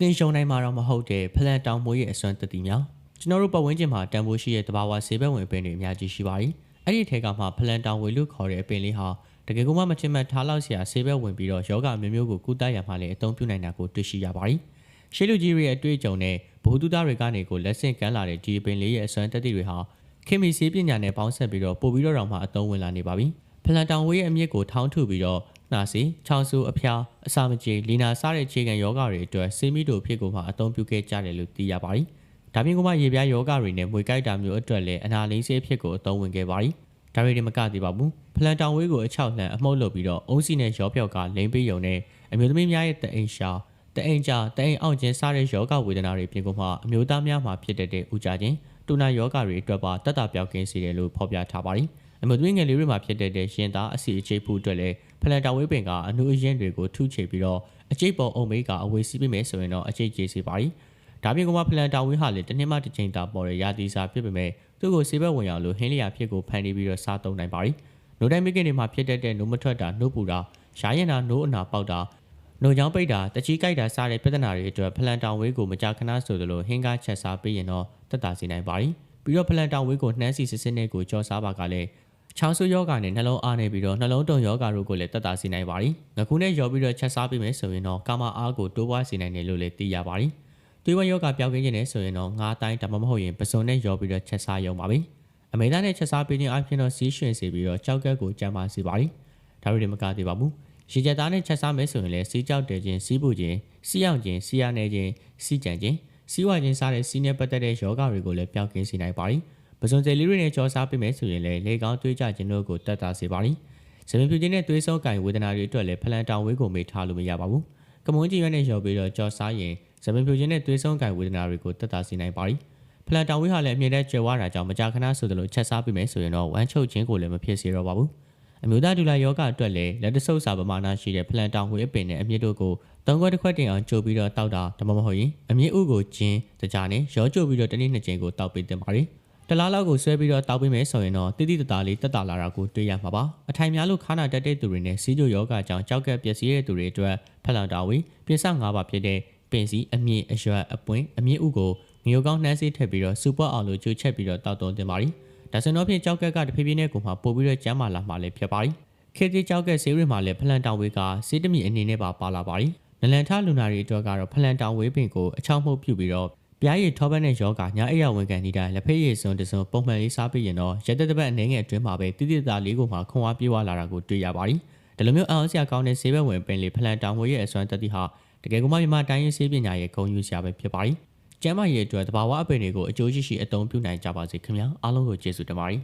တင်ရှုံနိုင်မှာတော့မဟုတ်တဲ့ဖလန်တောင်မွေးရဲ့အစွမ်းတတိများကျွန်တော်တို့ပတ်ဝန်းကျင်မှာတန်ဖိုးရှိတဲ့တဘာဝဆေးဘက်ဝင်ပင်တွေအများကြီးရှိပါတယ်။အဲ့ဒီထဲကမှဖလန်တောင်ဝေလို့ခေါ်တဲ့အပင်လေးဟာတကယ်ကိုမှမချင်မထားလောက်เสียဆေးဘက်ဝင်ပြီးတော့ယောဂမျိုးမျိုးကိုကုသရမှာလည်းအသုံးပြုနိုင်တာကိုတွေ့ရှိရပါတယ်။ရှေးလူကြီးတွေရဲ့အတွေ့အကြုံနဲ့ဗဟုသုတတွေကနေကိုလက်ဆင့်ကမ်းလာတဲ့ဒီအပင်လေးရဲ့အစွမ်းတတိတွေဟာခင်မီဆေးပညာနဲ့ပေါင်းဆက်ပြီးတော့ပို့ပြီးတော့တောင်မှအသုံးဝင်လာနေပါပြီ။ဖလန်တောင်ဝေးရဲ့အမြစ်ကိုထောင်းထုပြီးတော့နှာစေးချောင်းဆူအဖျားအစာမကြေလီနာစားတဲ့ခြေခံယောဂတွေအတွက်ဆေးမီတို့ဖြစ်ကိုမှအသုံးပြုခဲ့ကြတယ်လို့သိရပါတယ်။ဒါပြင်ကမှရေပြားယောဂတွေနဲ့မွေကြိုက်တာမျိုးအတွက်လည်းအနာလိမ့်ဆေးဖြစ်ကိုအသုံးဝင်ခဲ့ပါတယ်။ဒါတွေမကသေးပါဘူး။ဖလန်တောင်ဝေးကိုအချောက်လှန်အမှုတ်လုပ်ပြီးတော့အုံးစီနဲ့ရောပြောက်ကလိမ့်ပေးယုံနဲ့အမျိုးသမီးများရဲ့တအိမ်ရှာတအိမ်ကြတအိမ်အောင်ချင်းစားတဲ့ယောဂဝေဒနာတွေပြင်ကိုမှအမျိုးသားများမှာဖြစ်တဲ့ဥကြခြင်းတူနာယောဂတွေအတွက်ပါတက်တာပြောက်ကင်းစေတယ်လို့ဖော်ပြထားပါတယ်။အမျိုးသမီးငယ်လေးတွေမှာဖြစ်တဲ့ရှင်သားအစီအခြေဖို့အတွက်လည်းဖလန်တောင်ဝေးပင်ကအနုအရင်တွေကိုထုချေပြီးတော့အကျိတ်ပေါ်အုံမေးကအဝေးစီးပေးမယ်ဆိုရင်တော့အကျိတ်ကျေစေပါတယ်။ဒါပြင်ကမှဖလန်တောင်ဝေးဟာလည်းတစ်နှစ်မှတစ်ချိန်တာပေါ်တဲ့ရာသီစာဖြစ်ပေမဲ့သူ့ကိုဆေးဘက်ဝင်အောင်လို့ဟင်းလျာဖြစ်ကိုဖန်တီးပြီးတော့စားသုံးနိုင်ပါတယ်။နိုတိုင်းမိခင်တွေမှာဖြစ်တဲ့နိုးမထွက်တာနိုးပူတာရှားရင်တာနိုးအနာပေါက်တာနိုချောင်းပိတ်တာတချီကြိုက်တာစားတဲ့ပြဿနာတွေအတွက်ဖလန်တောင်ဝေးကိုမကြာခဏဆိုသလိုဟင်းကားချက်စားပေးရင်တော့တက်တာစေနိုင်ပါတယ်။ပြီးတော့ဖလန်တောင်ဝေးကိုနှမ်းစီစစ်စစ်နဲ့ကိုကြော်စားပါကလည်းချောင်းဆူယောဂနဲ့နှလုံးအားနေပြီးတော့နှလုံးတုံယောဂတို့ကိုလည်းတက်တာစေနိုင်ပါတယ်။ငခုနဲ့ရောပြီးတော့ချက်စားပေးမယ်ဆိုရင်တော့ကာမအားကိုတိုးပွားစေနိုင်တယ်လို့လည်းသိရပါတယ်။သွေးဝယောဂပျောက်ကင်းခြင်းနဲ့ဆိုရင်တော့ငါးတိုင်းဒါမှမဟုတ်ရင်ပစုံနဲ့ရောပြီးတော့ချက်စားရုံပါပဲ။အမေသားနဲ့ချက်စားပေးခြင်းအပြင်တော့စီးရွှင်စေပြီးတော့ကြောက်ကက်ကိုကြမ်းပါစေပါတယ်။ဒါတွေမကသေးပါဘူး။ရေချက်သားနဲ့ချက်စားမယ်ဆိုရင်လည်းစီးကြောက်တယ်ခြင်းစီးပူခြင်းစီးအောင်ခြင်းစီးရနေခြင်းစီးကြံခြင်းစီးဝါခြင်းစားတဲ့စီးနဲ့ပတ်သက်တဲ့ယောဂတွေကိုလည်းပျောက်ကင်းစေနိုင်ပါတယ်။ပစုံစဲလေးတွေနဲ့ကြောစားပေးမယ်ဆိုရင်လည်းလေကောင်းသွေးကြခြင်းတို့ကိုတက်တာစေပါတယ်။ဇမင်ဖြူခြင်းနဲ့သွေးဆုံးကင်ဝေဒနာတွေအတွက်လည်းဖလန်တောင်ဝေးကိုမေ့ထားလို့မရပါဘူး။ကမွန်ကြီးရွက်နဲ့ရောပြီးတော့ကြောစားရင်ဇမင်ဖြူခြင်းနဲ့သွေးဆုံးကင်ဝေဒနာတွေကိုတက်တာစေနိုင်ပါတယ်။ဖလန်တောင်ဝေးဟာလည်းအမြင့်တဲ့ကျွဲဝါတာကြောင့်မကြာခဏဆိုသလိုချက်စားပေးမယ်ဆိုရင်တော့ဝမ်းချုပ်ခြင်းကိုလည်းမဖြစ်စေတော့ပါဘူး။အမျိုးသားဒူလာယောဂအတွက်လည်းလက်တဆုပ်စာပမာဏရှိတဲ့ဖလန်တောင်ဝေးအပင်နဲ့အမြင့်တို့ကိုသုံးခွက်တစ်ခွက်တင်အောင်ကြိုပြီးတော့တောက်တာဒါမှမဟုတ်ရင်အမြင့်ဥကိုကျင်းတကြားနဲ့ရောကြိုပြီးတော့တစ်နေ့နှစ်ကြိမ်ကိုတောက်ပေးတင်ပါတယ်။တလားလောက်ကိုဆွဲပြီးတော့တောက်ပေးမယ်ဆိုရင်တော့တိတိတသားလေးတက်တာလာတာကိုတွေ့ရမှာပါအထိုင်များလို့ခါနာတက်တဲ့သူတွေနဲ့စီးကျိုယောဂကြောင့်ကြောက်ကက်ပျက်စီးတဲ့သူတွေအတွက်ဖလန်တောင်ဝေးပြင်ဆ၅ပါးဖြစ်တဲ့ပင်စီအမြင့်အရွက်အပွင့်အမြင့်ဥကိုငရုတ်ကောင်းနှမ်းစေးထည့်ပြီးတော့စူပွက်အောင်လို့ကြိုချက်ပြီးတော့တောက်သုံးတင်ပါတယ်ဒါဆိုတော့ဖြင့်ကြောက်ကက်ကတဖြည်းဖြည်းနဲ့ကိုမှပို့ပြီးတော့ကျန်းမာလာမှလည်းဖြစ်ပါတယ်ခေတ်ကြီးကြောက်ကက်ဆေးတွေမှာလည်းဖလန်တောင်ဝေးကစေးတမီအနေနဲ့ပါလာပါတယ်နလန်ထလူနာတွေအတွက်ကတော့ဖလန်တောင်ဝေးပင်ကိုအချောင်းမှုတ်ပြုပြီးတော့ပြားရည်ထောပတ်နဲ့ယောဂညာအိယာဝန်ခံနေတိုင်းလက်ဖက်ရည်စွန်းတစွန်းပုံမှန်လေးစားပြီးရင်တော့ရက်သက်အနေငယ်အတွင်းမှာပဲတိတိသားလေးကိုမှခွန်အားပြေးဝလာတာကိုတွေ့ရပါတယ်ဒီလိုမျိုးအောင်စရာကောင်းတဲ့ဆေးဘက်ဝင်ပင်လေးဖလန်တောင်ဝေးရဲ့အစွမ်းတတိဟာတကယ်ကမှမြန်မာတိုင်းရင်းဆေးပညာရဲ့ဂုဏ်ယူစရာပဲဖြစ်ပါတယ်ကျမ်းမာရေးအတွက်တဘာဝအပင်တွေကိုအကျိုးရှိရှိအသုံးပြုနိုင်ကြပါစေခင်ဗျာအားလုံးကိုကျေးဇူးတင်ပါတယ်